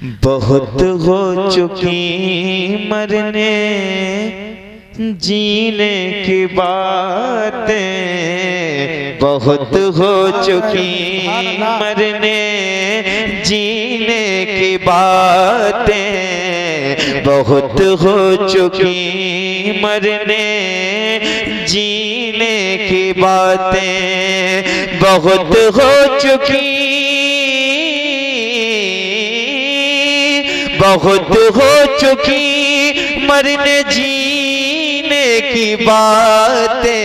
बहुत हो चुकी मरने जीने की बातें, बहुत हो चुकी मरने जीने की बातें, बहुत हो चुकी मरने जीने की बातें, बहुत हो चुकी, बहुत हो चुकी मरने जीने की बातें,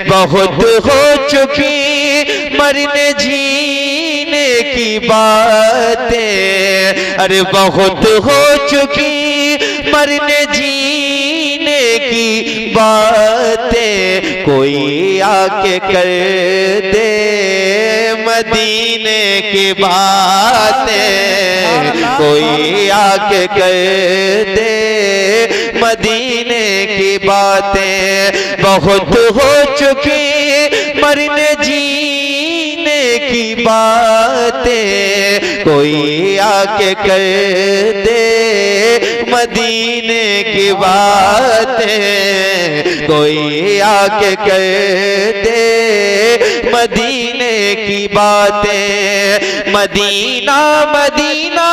बहुत हो चुकी मरने जीने की बातें, अरे बहुत हो चुकी मरने जीने की बातें, कोई आके कर दे मदीने की बातें, कोई आके कर दे मदीने की बातें, बहुत हो चुकी मरने जीने की बातें, कोई आके कर दे मदीने की बातें, कोई आके कर दे मदीने की बातें। Medina Medina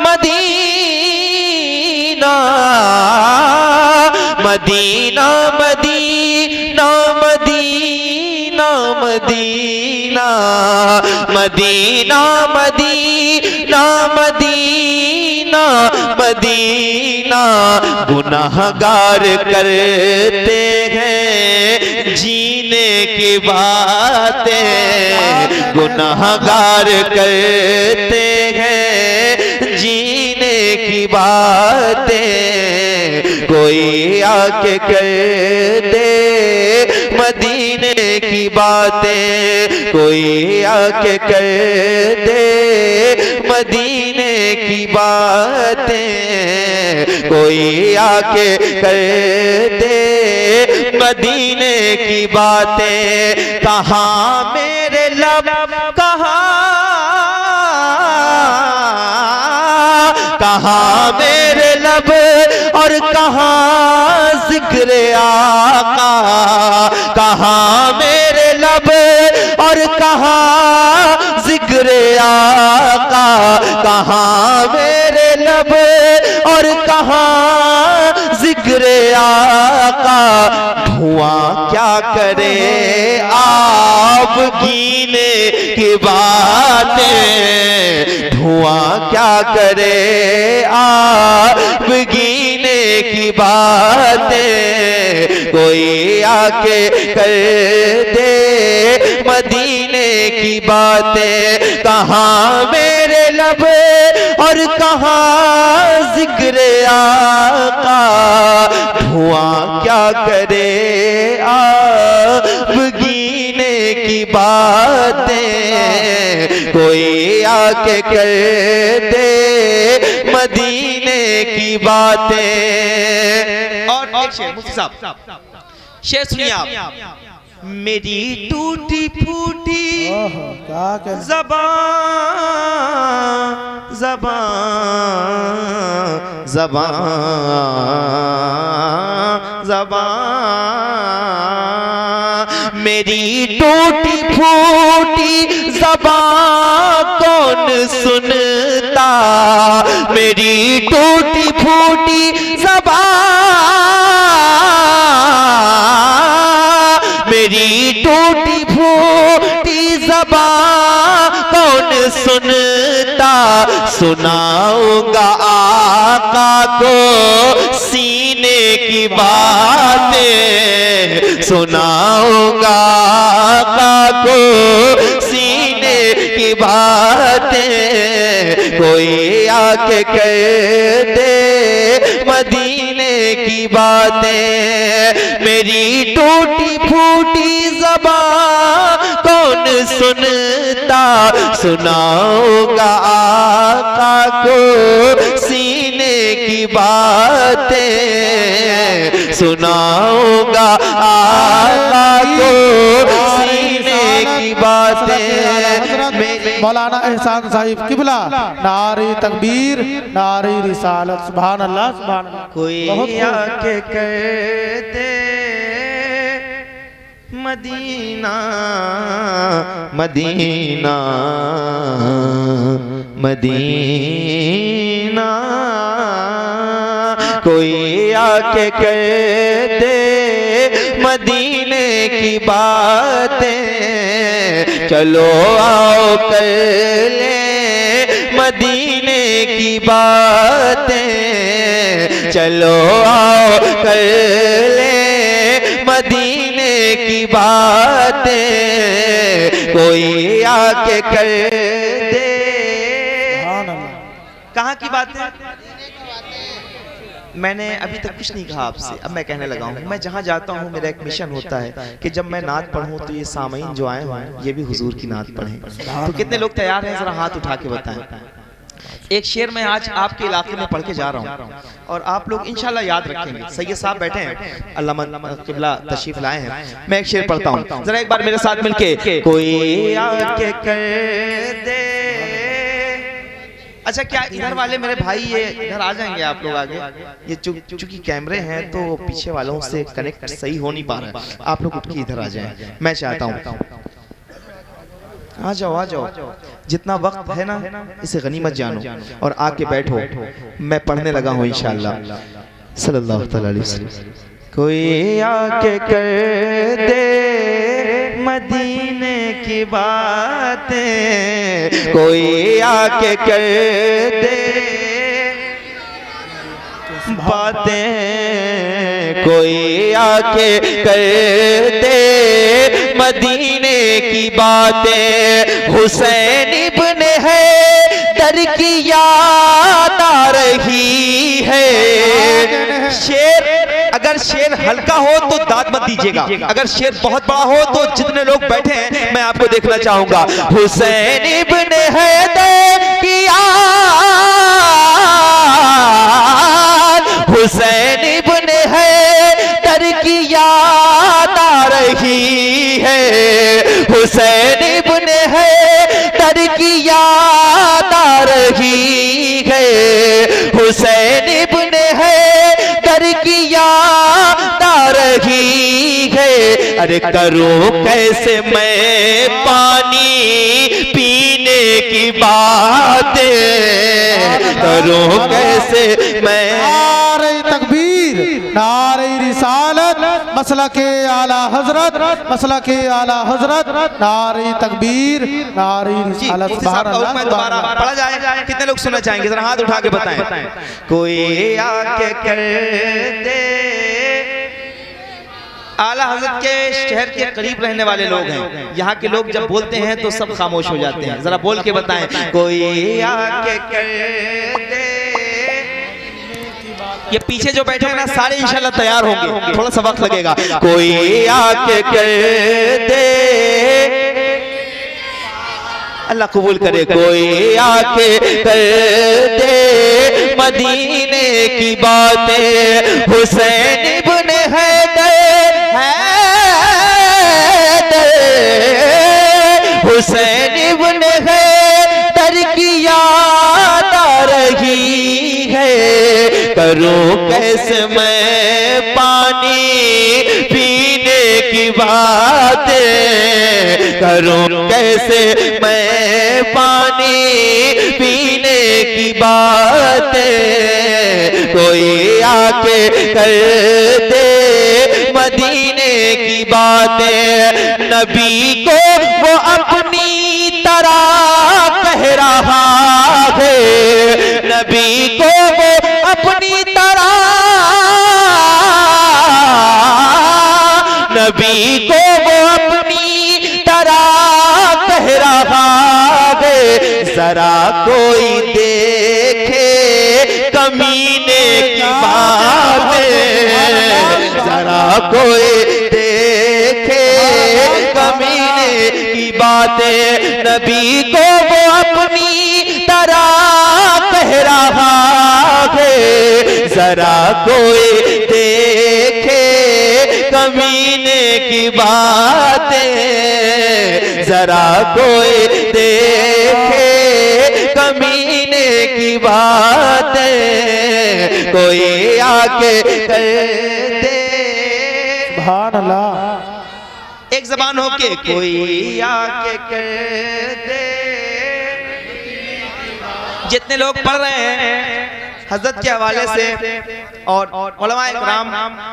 Medina Medina Medina Medina Medina Medina Medina Medina Medina, गुनाहगार करते हैं जीने की बातें, गुनाहगार करते हैं जीने की बातें, कोई आके कर दे मदीने की बातें, कोई आके कर दे मदीने की बातें, कोई आके कर दे मदीने की बातें। कहाँ मेरे लब, कहाँ मेरे लब और कहाँ जिक्र आका, कहाँ मेरे लब और कहाँ जिक्र आका, कहाँ मेरे लब और कहाँ जिक्र आका। धुआं क्या करे आप गीने की बातें, धुआं क्या करे आप गीने की बातें, कोई आके कर दे मदीने की बातें। कहाँ मेरे लब और कहाँ जिक्र आका, धुआं क्या करे आप गीने की बातें, कोई आके कर दे मदीने की बातें। और एक शेर मुफ्ती साहब, शेर सुनिए आप। मेरी टूटी फूटी ज़बान ज़बान ज़बान ज़बान, मेरी टूटी फूटी ज़बान कौन सुनता, मेरी टूटी फूटी ज़बान, मेरी टूटी फूटी ज़बान कौन सुनता। सुनाऊंगा आका को सीने की बातें, सुनाऊंगा आका को सीने की बातें, कोई आके कर दे मदीने की बातें। मेरी टूटी फूटी ज़बान कौन सुनता, सुनाऊंगा आका को सीने की बातें, सुनाऊंगा आका को सीने की बातें। मौलाना एहसान साहिब किबला, नारे तकबीर, नारे रिसालत, सुभान अल्लाह सुभान अल्लाह। कोई आके कर दे मदीना मदीना मदीना, कोई आके कर दे मदीने की बातें, चलो आओ कर ले मदीने की बातें, चलो आओ कर ले मदीने की बातें, कोई आके कर दे। कहाँ की बातें? मैंने अभी तक कुछ नहीं कहा आपसे, अब मैं कहने लगा हूँ। मैं जहाँ जाता हूँ मेरा एक मिशन होता है कि जब मैं नात पढ़ूँ तो ये सामईन जो आए हुए हैं ये भी हुजूर की नात पढ़ें। तो कितने लोग तैयार हैं, जरा हाथ उठा के बताएं। एक शेर मैं आज आपके इलाके में पढ़ के जा रहा हूँ और आप लोग इंशाल्लाह याद रखेंगे। सैयद साहब बैठे हैं, अल्लामा किबला तशरीफ लाए हैं। मैं एक शेर पढ़ता हूँ, जरा एक बार मेरे साथ मिलके। कोई आके कर दे। अच्छा, क्या इधर वाले मेरे भाई ये इधर आ जाएंगे आप लोग आगे? ये चूंकि कैमरे हैं तो पीछे वालों से कनेक्ट सही हो नहीं पा रहा है। आप लोग उठ के इधर आ जाएं। मैं चाहता हूँ आ जाओ आ जाओ, जितना वक्त है ना इसे गनीमत जानो और आके बैठो। मैं पढ़ने लगा हूँ इंशाअल्लाह सल्लल्लाहु अलैहि वसल्लम। कोई आके कर दे मदीने की बातें, कोई आके कर दे बातें, कोई आके कर दे मदीने की बातें। हुसैन इब्न हैदर की याद आ रही है। शेर अगर शेर हल्का हो तो दाद मत दीजिएगा, अगर शेर बहुत बड़ा हो तो जितने लोग बैठे हैं मैं आपको देखना चाहूंगा। हुसैन इब्न हैदर की याद, हुसैन इब्न हैदर की याद आ रही है। हुसैन इब्न हैदर की याद आ रही है। हुसैन इब्न हैदर की याद आ रही है। अरे करूं कैसे मैं पानी पीने की बातें, करूं कैसे मैं। नारे तकबीर, नारे रिसालत, मसला के आला हजरत, मसला के आला हजरत, नारे तकबीर, नारे रिसालत, सुभान अल्लाह। दोबारा पढ़ा जाए, कितने लोग सुनना चाहेंगे? जरा हाथ उठा के बताएं। कोई आके कर दे। आला हजरत के शहर के करीब रहने वाले लोग हैं, यहाँ के लोग जब बोलते हैं तो सब खामोश हो जाते हैं। जरा बोल के बताएं। कोई आके कर दे। ये पीछे जो बैठे हैं ना सारे इंशाल्लाह तैयार होंगे, थोड़ा सा वक्त लगेगा। कोई आके कर दे, अल्लाह कबूल करे। कोई आके कर दे मदीने की बातें। हुसैन इब्न हैदर, हुसैन इब्न हैदर की याद आ रही है। करूं कैसे मैं पानी पीने की बातें, करूं कैसे मैं पानी पीने की बातें। कोई आके कर दे मदीने की बातें। नबी को वो अपनी तरह कह रहा है, नबी को वो अपनी तरह, नबी को वो अपनी तरह कह रहा है। जरा कोई देखे कमीने की बातें, जरा कोई देखे कमीने की बातें। नबी को वो अपनी तरह कह रहा है। जरा कोई देखे कमीने की बातें, जरा कोई देखे कमीने की बातें, कोई आके कर दे। सुभान अल्लाह। एक जबान हो के कोई आके कर दे। जितने लोग पढ़ रहे हैं हजरत के हवाले से और उलमाए किराम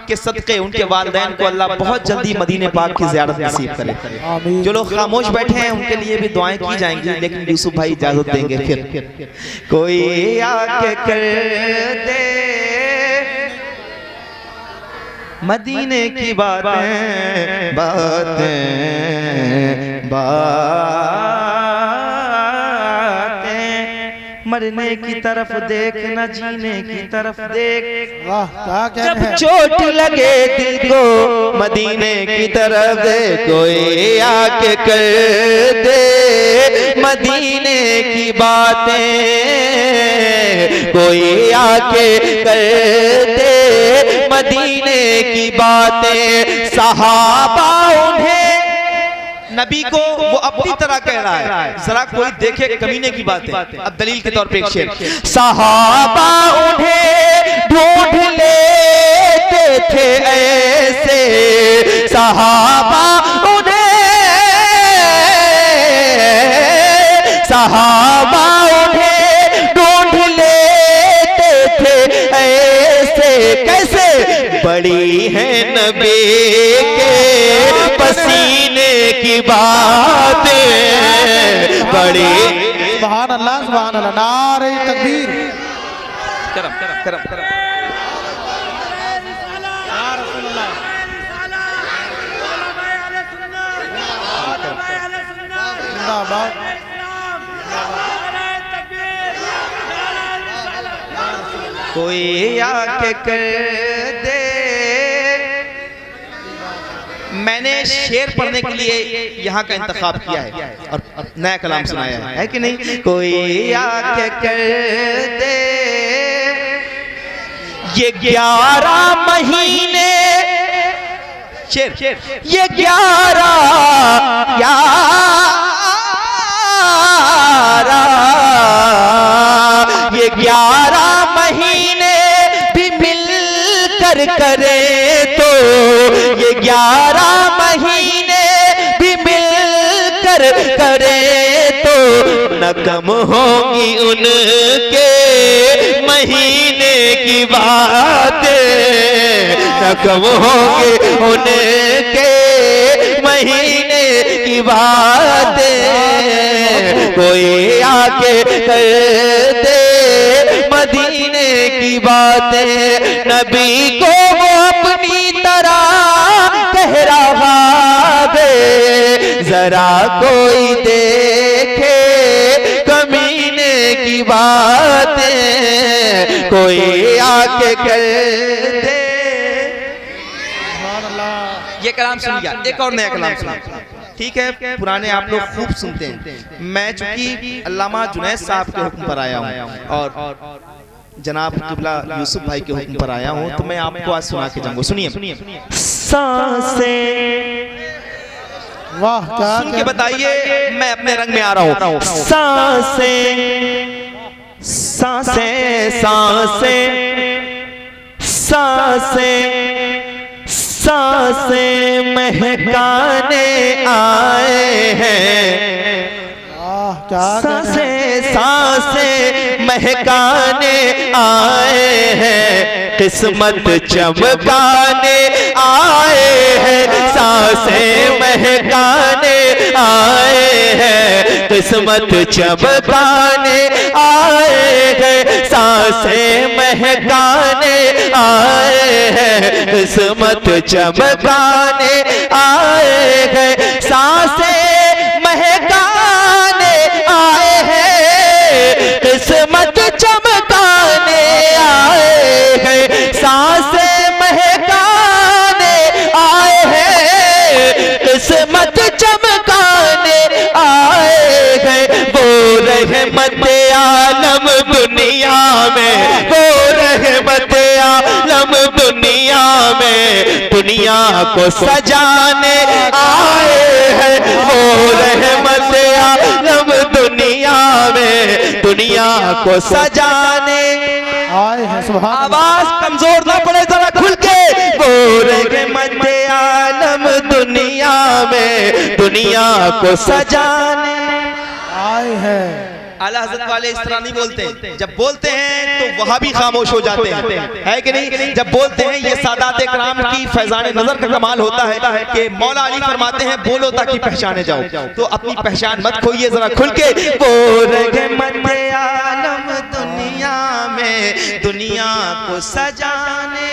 के सदक़े उनके वालिदैन को अल्लाह बहुत जल्दी मदीने पाक की ज़ियारत नसीब करे। जो लोग खामोश बैठे हैं उनके लिए भी दुआएं की जाएंगी, लेकिन यूसुफ भाई इजाजत देंगे फिर। कोई आके कर दे मदीने की बातें बातें बातें, मरने की तरफ देख न जीने की तरफ देख। वाह क्या कहना जब है। चोट लगे दिल को मदीने की तरफ दे, कोई आके कर दे मदीने की बातें, कोई आके कर दे मदीने की बातें। सहाबा उन्हें नबी को वो अपनी तरह कह रहा है, जरा कोई देखे कमीने की बात है। अब दलील के तौर पे एक शेर। सहाबा उन्हें ढूंढ लेते थे ऐसे, सहाबा उन्हें ढूंढ लेते थे ऐसे। कैसे? बड़ी है नबी के पसीने की बातें, बड़ी। सुभान अल्लाह सुभान अल्लाह। नारे तकबीर। करम करम करम करम। जिंदाबाद। कोई आके कर दे। मैंने शेर पढ़ने के लिए यहाँ का इंतखाब किया है और नया कलाम सुनाया है कि नहीं? कोई आके कर दे। ये 11 महीने शेर, ये 11 ये 11 महीने भी मिल कर करे तो, ये 11 महीने भी मिल कर करे तो न कम होगी उनके महीने की बातें, न कम होगी उनके महीने की बातें। कोई आके कर दे मदीने की बातें, नबी को वो अपनी तरह कह रहा है, जरा कोई देखे कमीने की बातें, कोई आके कर दे। ये कलाम सुन लिया, एक और नया कलाम सुना। ठीक है, पुराने आप लोग खूब सुनते हैं। मैं चूंकि अल्लामा जुनैद साहब के हुक्म पर आया हूँ और जनाब किबला यूसुफ भाई के हुक्म पर आया हूँ, तो मैं आपको आज सुना के जाऊंगा। सुनिए। सांसें, वाह क्या सुन के बताइए, मैं अपने रंग में आ रहा हूँ। सांसें सांसें सांसें सांसें सांसें महकाने आए हैं, सांसें सांसें महकाने आए हैं, किस्मत चमकाने आए हैं, सांसें महकाने आए हैं, किस्मत चमकाने आए हैं, सांसें महकाने आए हैं, किस्मत चमकाने आए हैं, सांसें महकाने आए हैं, किस्मत चमकाने आए हैं, सांसें महकाने आए हैं, किस्मत चमकाने आए हैं। वो रहमत आलम दुनिया में, वो रहमत आलम दुनिया में, दुनिया को सजाने आए हैं, वो रहमत आलम दुनिया में दुनिया को सजाने आए हैं। सुभान अल्लाह। आवाज कमजोर ना पड़े जरा खुल के, वो रहमत आलम दुनिया में दुनिया को सजाने आए हैं। आला हज़रत वाले इस तरह नहीं बोलते, जब बोलते हैं तो वहां भी खामोश हो जाते हैं, है कि नहीं? जब बोलते हैं ये सादात इकराम की फैजान नजर का कमाल होता है कि मौला अली फरमाते हैं बोलो ताकि पहचाने जाओ, तो अपनी पहचान मत खोइए, जरा खुल के वो रहमत आलम दुनिया में दुनिया को सजाने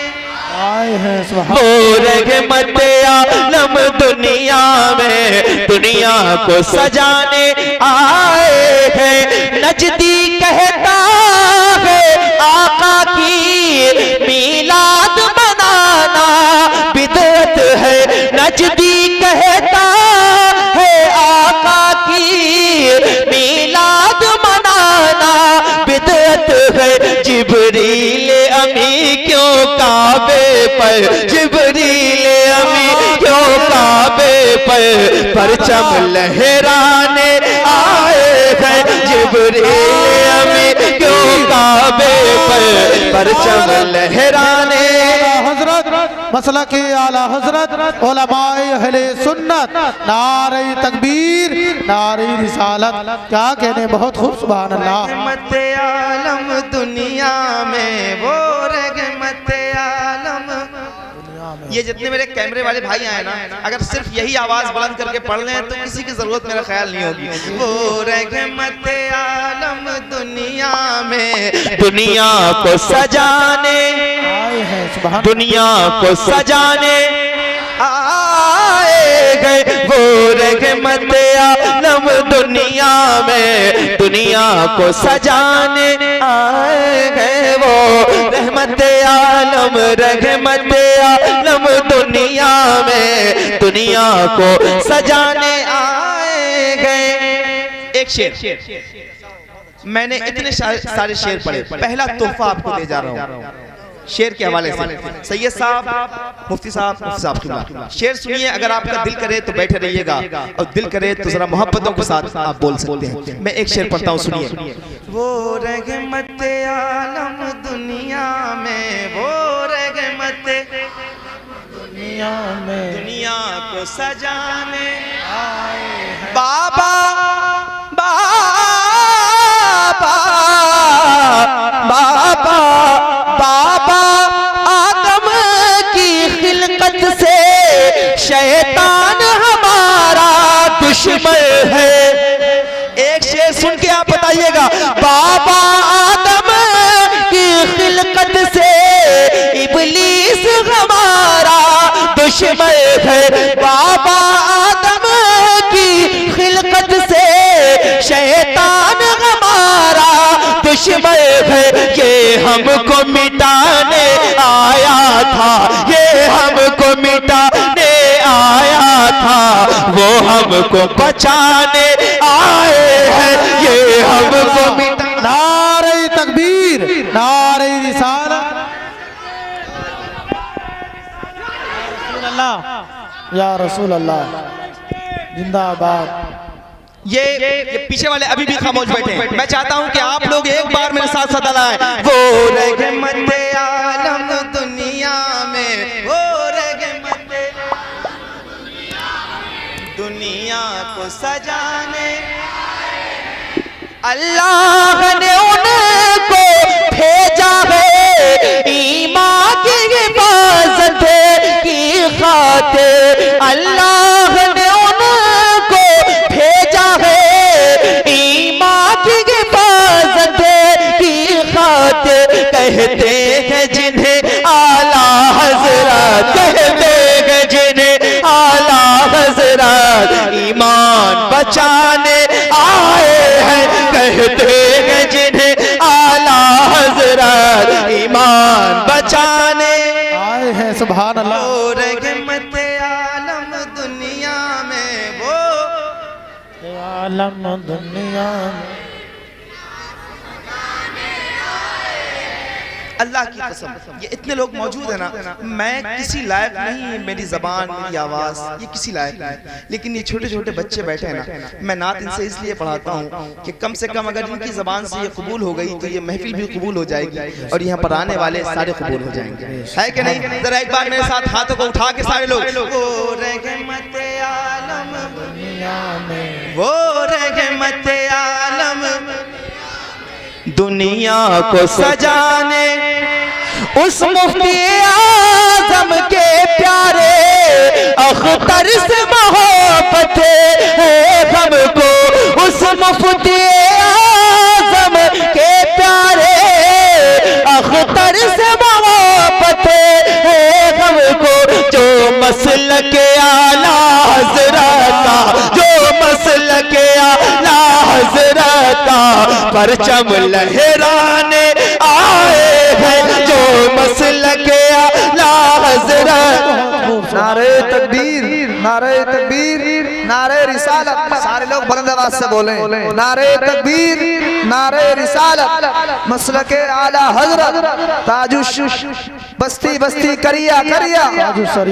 आए हैं। सुभान वो रहमत आलम दुनिया में दुनिया को सजाने आए हैं। नजदी कहता है आका की मीलाद मनाना बिदअत है, नजदी कहता है आका की मीलाद मनाना बिदअत है। जिब्रील अमी क्यों काबे पर, जिब्रील अमी क्यों काबे पर परचम लहराने आए हैं, जिब्रील अमी क्यों काबे पर परचम लहराने। हजरत मसला के आला हजरत उलमाए अहले सुन्नत, नारे तकबीर, नारे रिसालत, क्या कहने, बहुत खूब। सुभान अल्लाह। रहमत आलम दुनिया में, वो रहमत आलम। ये जितने मेरे कैमरे वाले भाई आए ना, अगर सिर्फ यही आवाज बुलंद करके पढ़ लें तो किसी की जरूरत मेरा ख्याल नहीं होगी। वो रहमत आलम दुनिया में दुनिया को सजाने आए हैं। सुभान दुनिया को सजाने आए गए, वो रहमत आलम दुनिया में दुनिया को सजाने आए गए, वो रहमत आलम रहमत आलम दुनिया में दुनिया को सजाने आए गए। एक शेर मैंने इतने सारे शेर पढ़े, पहला तोहफा आपको दे जा रहा हूँ शेर के हवाले से। सैयद साहब, मुफ्ती साहब शेर सुनिए, अगर आपका दिल करे तो बैठे रहिएगा और दिल करे तो जरा मोहब्बतों के साथ आप बोल सकते हैं। मैं एक शेर पढ़ता हूँ, सुनिए। वो रहमत आलम दुनिया में, वो रहमत दुनिया में दुनिया को सजाने आए हैं। बाबा बाबा बाबा बाबा आदम की खिलकत से शैतान हमारा दुश्मन है। एक शेर सुन के आप बताइएगा, बाबा आदम की खिलकत से इब्लीस हमारा दुश्मन है। बाबा आदम की खिलकत से शैतान हमारा दुश्मन है। ये हमको मिटाने आया था, ये हमको मिटाने आया था, वो हमको बचाने आए हैं, ये हमको मिटाने। नारे तकबीर, नारे रिसालत, या रसूल अल्लाह, जिंदाबाद। ये पीछे वाले अभी भी खामोश बैठे हैं। मैं चाहता हूं कि आप लोग एक बार मेरे साथ सदा लाएं। वो रहमत आलम दुनिया में, वो रहमत दुनिया को सजाने अल्लाह ने उनको भेजा है ईमान की हिफाजत की खातिर। अल्लाह ने उनको भेजा है ईमान की हिफाजत की खातिर। कहते हैं जिन्हें आला हज़रत, कहते हैं जिन्हें आला हज़रत ईमान बचाने आए हैं। कहते हैं जिन्हें आला हज़रत ईमान बचाने आए हैं। सुभान अल्लाह। वो रहमत आलम दुनिया में, वो आलम दुनिया में अल्लाह की कसम, ये इतने लोग मौजूद है ना, मैं किसी लायक नहीं, मेरी जबान, मेरी आवाज़, ये किसी लायक नहीं, लेकिन ये छोटे छोटे बच्चे बैठे हैं ना, मैं नात इनसे इसलिए पढ़ाता हूँ कि कम से कम अगर इनकी जबान से ये कबूल हो गई तो ये महफिल भी कबूल हो जाएगी और यहाँ पर आने वाले सारे कबूल हो जाएंगे, है कि नहीं? जरा एक बार मेरे साथ हाथों को उठा के सारे लोग, वो रहमत आलम दुनिया में, वो रहमत आलम दुनिया को सजाने, उस मुफ्ती आज़म के प्यारे अख्तर से मोहब्बत है हमको, उस मुफ्ती आज़म के प्यारे अख्तर से मोहब्बत है हमको, जो मसलक आला हज़रत का, जो मसलक आला हज़रत का परचम लहराने आए हैं, जो मसलक आला हज़रत। नारे तकबीर, नारे तकबीर, नारे रिसालत, सारे लोग बुलंद आवाज से बोलें, नारे तकबीर, नारे रिसालत, मसलक आला हज़रत ताजुश बस्ती बस्ती करिया करिया,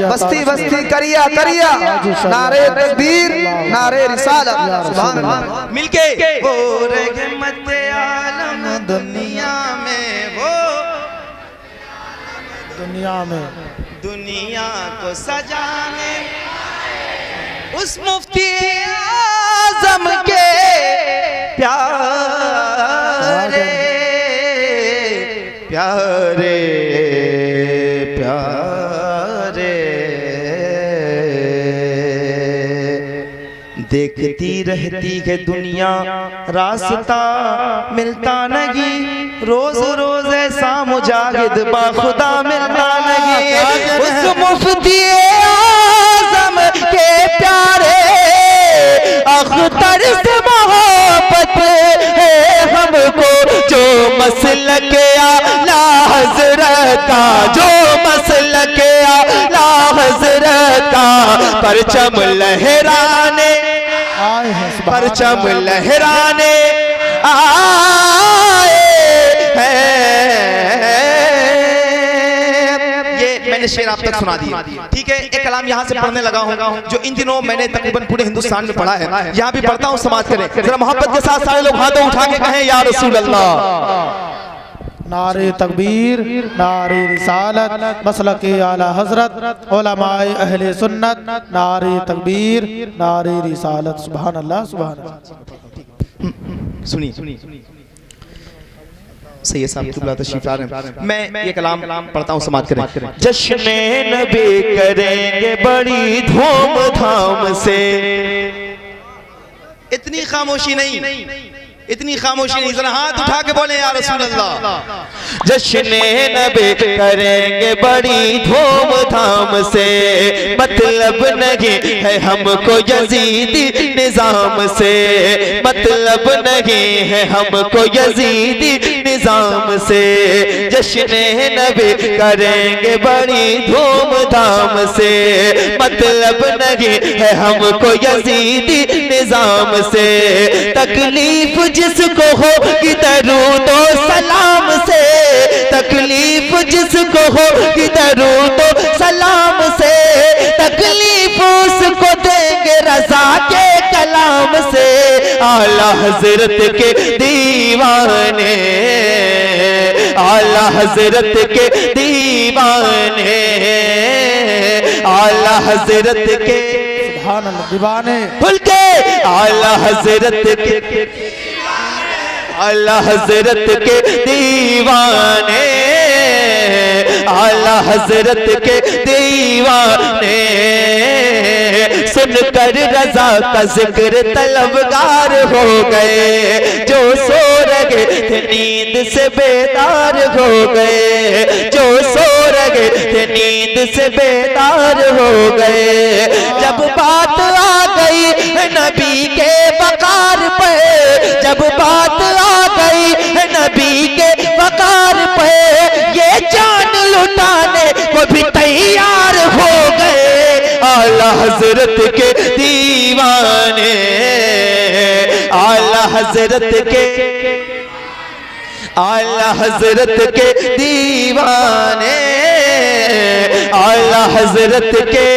बस्ती बस्ती करिया करिया, नारे तकबीर, नारे रिसालत, सुभान अल्लाह। मिलके वो रहमत आलम दुनिया में, वो दुनिया में दुनिया को सजाने, उस मुफ्ती आज़म के प्यारे प्यारे प्यारे, देखती रहती है दुनिया रास्ता मिलता नहीं, रोज रोज ऐसा मुजाहिद बाखुदा मिलता नहीं, उस मुफ्ती आज़म के प्यारे अख्तर से मोहब्बत है हमको, जो मसलक आला हज़रत का, जो मसलक आला हज़रत का परचम लहराने, परचम लहराने आए हैं। ये मैंने शेर आप तक सुना दिया, ठीक है? एक कलाम यहाँ से पढ़ने लगा हूँ जो इन दिनों मैंने तकरीबन पूरे हिंदुस्तान में पढ़ा है, यहाँ भी पढ़ता हूँ, समाज करें जरा मोहब्बत के साथ, सारे लोग हाथों उठा के कहें या रसूल अल्लाह। नारे तकबीर, नारे रिसालत, मसलक आला हज़रत, उलमाए अहले सुन्नत, नारे तकबीर, नारे रिसालत, सुभान अल्लाह, सुभान अल्लाह। सुनिए सही है साहब, किबला तशरीफ ला रहे हैं, मैं ये कलाम पढ़ता हूँ, समाज करें। जश्न नबी करेंगे बड़ी धूमधाम से, इतनी खामोशी नहीं, इतनी खामोशी नहीं, जरा हाथ उठा के बोले या रसूल अल्लाह। जश्न नबी करेंगे बड़ी धूमधाम से, मतलब नहीं है हमको यजीदी निजाम से, मतलब नहीं है हमको यजीदी निजाम से, जश्न नबी करेंगे बड़ी धूमधाम से, मतलब नहीं है हमको यजीदी निजाम से, तकलीफ जिसको हो कि दरूद ओ सलाम से, तकलीफ जिसको हो कि दरूद ओ सलाम से, तकलीफ उसको देंगे रज़ा के कलाम से, आला हज़रत के दीवाने, आला हज़रत के दीवाने, आला हज़रत के सुभान अल्लाह दीवाने, खुल के आला हज़रत के, आला हज़रत के दीवाने, आला हज़रत के दीवाने, सुनकर रज़ा का जिक्र तलबगार हो गए, जो सो रहे थे नींद से बेदार हो गए, जो सो रहे थे नींद से बेदार हो गए, जब बात आ गई नबी के वकार पे, जब बात आ गई नबी के वकार पे, ये जान लुटाने को भी तैयार हो गए, आला हज़रत के दीवाने, आला हज़रत के, आला हजरत के दीवाने, आला हजरत के।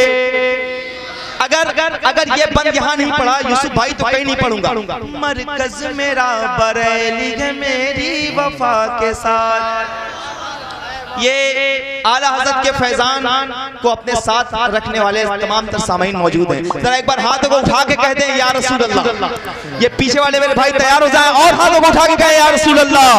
अगर ये बंद यहाँ नहीं पढ़ा यूसुफ भाई तो कहीं नहीं पढ़ूंगा। मरकज मेरा बरेली है मेरी वफा के साथ। ये आला हज़रत के फैजान को अपने साथ रखने वाले तमाम तर सामीन मौजूद हैं। जरा एक बार हाथों को उठा के कह दें या रसूल अल्लाह। ये पीछे वाले मेरे भाई तैयार हो जाएं और हाथों को उठा के कहें या रसूल अल्लाह।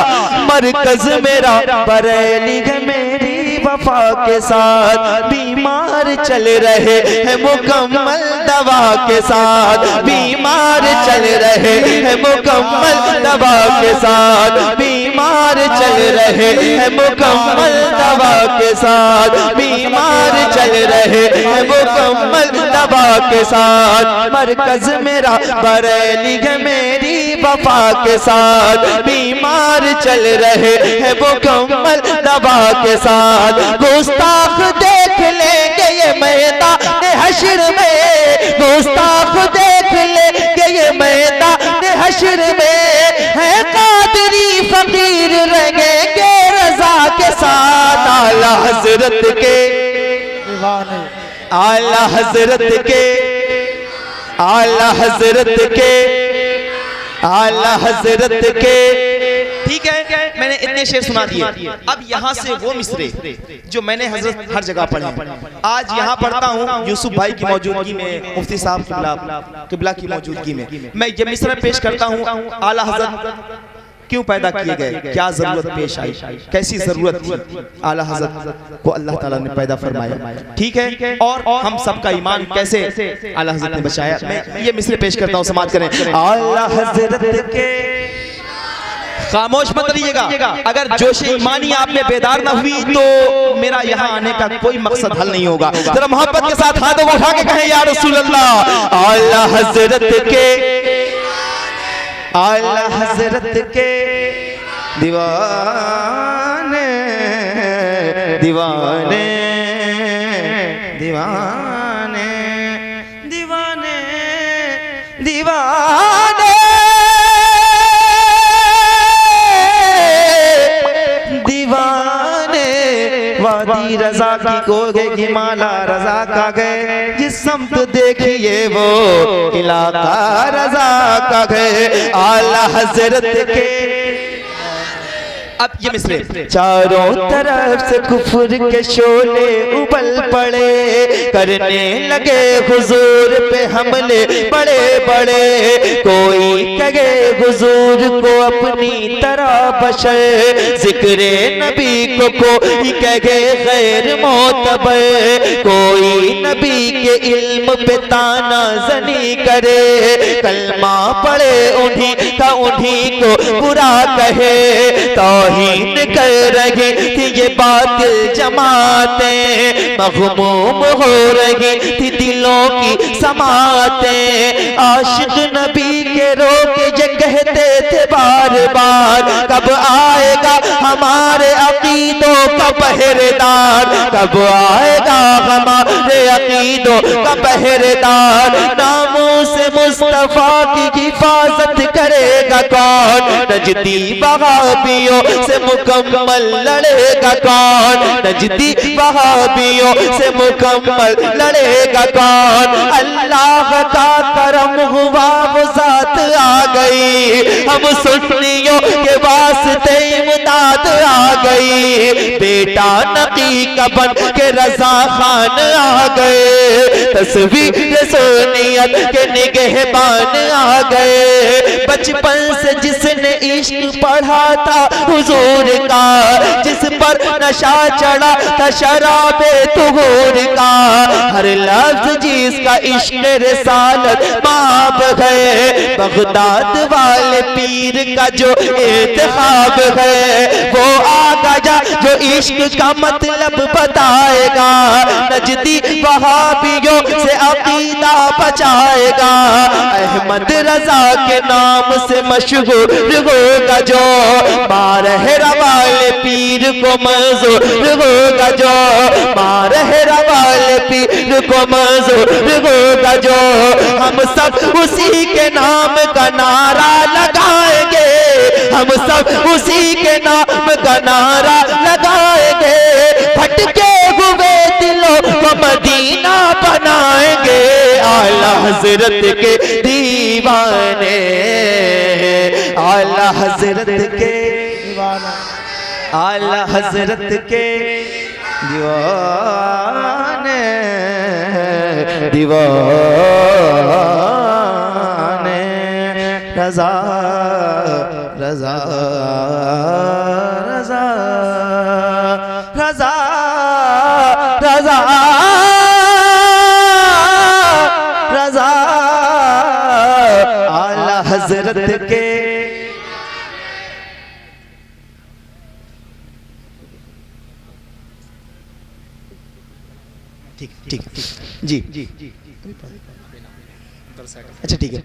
मरकज मेरा बरेली है मेरी वफा के साथ, बीमार चल रहे हैं मुकम्मल दवा के साथ, बीमार चल रहे हैं मुकम्मल दवा के साथ, बीमार चल रहे हैं मुकम्मल दवा के साथ, बीमार चल रहे हैं मुकम्मल दवा के साथ। मरकज मेरा बरेली है मेरी वफा के साथ, बीमार चल रहे हैं मुकम्मल दवा के साथ। गुस्ताख देख लेंगे ये मैदान हश्र में, गुस्ताख देख लेंगे ये मैदान हश्र में। है कादरी फकीर रहेंगे रजा के साथ। आला हजरत के दीवाने, आला हजरत के, आला हजरत के, आला हजरत के। ठीक है, मैंने इतने शेर सुना दिए। अब यहाँ से वो मिसरे जो मैंने हजरत हर जगह पढ़े, आज यहाँ पढ़ता हूँ यूसुफ भाई की मौजूदगी में, मुफ्ती साहब किबला की मौजूदगी में। मैं ये मिसरा पेश करता हूँ। आला हजरत क्यों पैदा किए गए, क्या जरूरत पेश आई, कैसी जरूरत थी, आला हज़रत को अल्लाह ताला ने पैदा फरमाया। ठीक है, और हम सबका ईमान कैसे आला हज़रत ने बचाया। मैं ये मिसरे पेश करता हूँ, समाज करें। आला हज़रत के, खामोश मत रहिएगा। अगर जोश ईमानी आप में बेदार ना हुई तो मेरा यहाँ आने का कोई मकसद हल नहीं होगा। जरा मोहब्बत के साथ हाथों को उठा के कहें या रसूल अल्लाह। आला हज़रत के, आला हज़रत के दीवाने, दीवाने, दीवाने, दीवाने, दीवाने, दीवाने। वादी रजा की कोगे की माला रजा का गए, जिस समत देखिए वो इलाका रजा का गए। आला हज़रत के। अब ये मिसरे, चारों तरफ से कुफ्र के शोले उबल पड़े, करने लगे हुजूर पे हमले बड़े बड़े। कोई कहे हुजूर को अपनी तरह बशर, जिक्रे नबी को कोई कहे गैर मोतबर। कोई नबी के इल्म पे ताना जनी करे, कलमा पढ़े उन्हीं का उन्हीं को बुरा कहे। तौहीन कर रही थी ये बातिल जमातें, मग़मूम हो रही थी दिलों की समातें। आशिक नबी के रोके ये कहते थे बार बार, कब आएगा हमारे अकीदों का पहरेदार, कब आएगा हमारे अकीदों का पहरेदार। नामों से मुस्तफा की हिफाजत करेगा कौन, नजदी वहाबियों से मुकम्मल लड़ेगा कौन, नजदी वहाबियों से मुकम्मल लड़ेगा कौन। अल्लाह का करम हुआ वो जात आ गई, हम सुन्नियों के वास्ते इमदाद आ गई। बेटा नबी का बन के रजा खान आ गए, तस्वीर सोनियत के निगहबान आ गए। बचपन से जिसने इश्क पढ़ा था हुजूर का, जिस पर नशा चढ़ा था शराबे तुहूर का, हर लफ्ज जिसका इश्क रिसालत माब है। बगदाद वाले पीर का जो इंतखाब है, वो आ गया जो इश्क का मतलब बताएगा। नजदी वहाबियों से अकीदा बचाएगा। अहमद रजा के नाम से मशहूर होगा जो, मारहरा वाले पीर को मंजूर होगा जो, मारहरा वाले पीर को मंजूर होगा जो। हम सब उसी के नाम का नारा लगाएंगे, हम सब उसी के नाम का नारा लगाएंगे, भटके हुए दिलों को मदीना बनाएंगे। आला हजरत के दीवाने, आला हजरत के दीवाना, आला हजरत के दीवाने, दीवाने रजा रजा रजा रजा रजा रजा आला हजरत के। ठीक ठीक जी जी अच्छा ठीक है।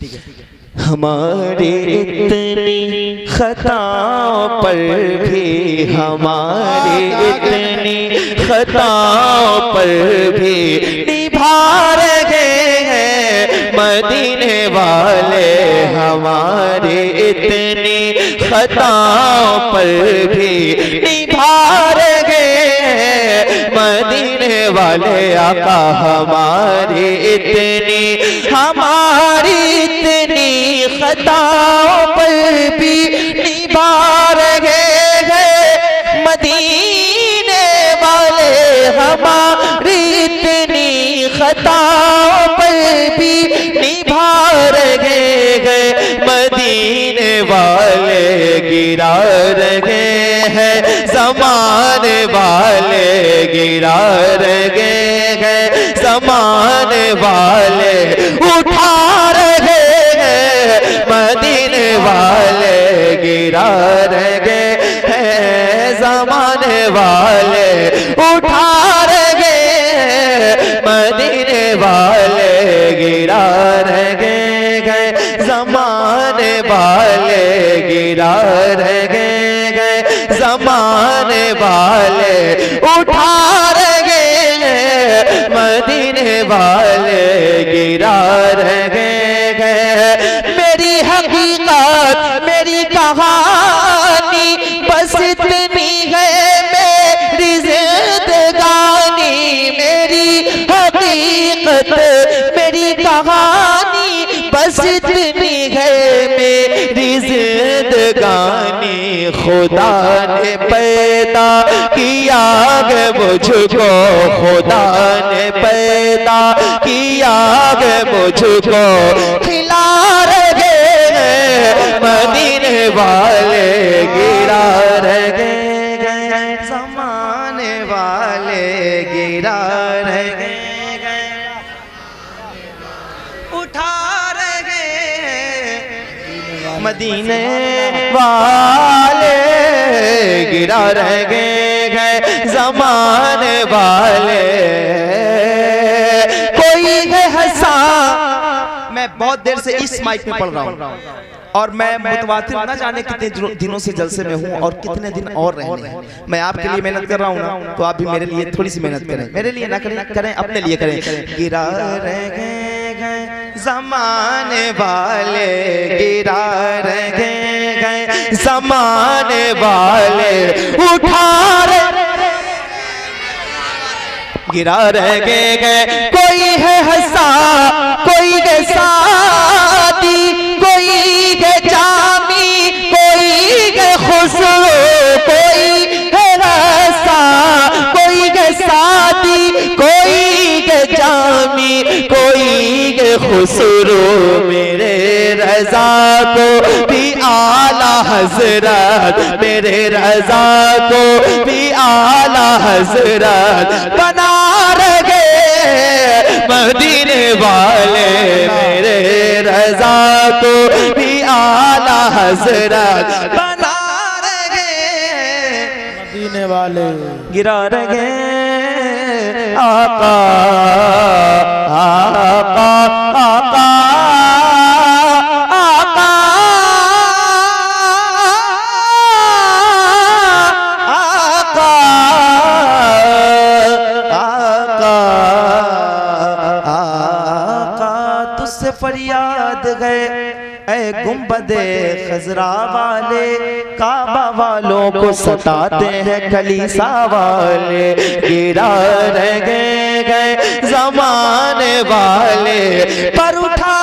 हमारे इतनी खताओं पर भी, हमारे इतनी खताओं पर भी निभा रहे हैं मदीने वाले। हमारे इतनी खताओं पर भी निभा रहे हैं मदीने वाले आका। हमारी इतनी खताओं पर भी निभा रहे हैं मदीने वाले। हमारी इतनी खताओं पर भी निभा रहे हैं मदीने वाले। गिरा रहे हैं ज़माने वाले, गिरा रहे हैं ज़माने वाले, उठा रहे हैं मदीने वाले। गिरा रहे हैं ज़माने वाले, उठा रहे हैं मदीने वाले। गिरा रहे हैं ज़माने वाले, गिरा रहे हैं ज़माने वाले, उठा रहे हैं मदीने वाले। गिरा रहे हैं मेरी हकीकत, मेरी कहानी बस इतनी है मेरी जिंदगानी। मेरी हकीकत, मेरी कहानी बस इतनी है मेरी जिंदगानी। खुदा ने पैदा किया है मुझको, खुदा ने पैदा किया है मुझको। खिला रहे हैं मदीने वाले, गिरा रहे हैं ज़माने वाले। गिरा रहे हैं, उठा रहे हैं मदीने वाले। गिरा रहे हैं ज़माने वाले। कोई है हंसा, मैं बहुत देर से इस माइक में पढ़ रहा हूँ और मैं मुतवातिर न जाने कितने दिनों से जलसे में हूँ और कितने दिन और रहने हैं। मैं आपके लिए मेहनत कर रहा हूँ ना, तो आप भी मेरे लिए थोड़ी सी मेहनत करें। मेरे लिए ना करें, करें अपने लिए करें। गिरा रहे हैं ज़माने वाले, गिरा रहे हैं ज़माने वाले, उठा रहे, गिरा रहे हैं। कोई है हंसा, कोई है सादी, कोई है जामी, कोई है खुशबू, कोई है हंसा, कोई है सादी, कोई है जामी, कोई है खुशबू। मेरे रज़ा को भी आला हज़रत, मेरे रज़ा को भी आला हज़रत बना रहे मदीने वाले। मेरे रज़ा को भी आला हज़रत बना रहे मदीने वाले। गिरा रहे आका आका आका आका आका आका आका। तुझसे फरियाद गए ऐ गुम गुंबदे खजरा वाले काबा वालों को सताते हैं कलीसा वाले। गिरा रह गए जमाने वाले पर उठा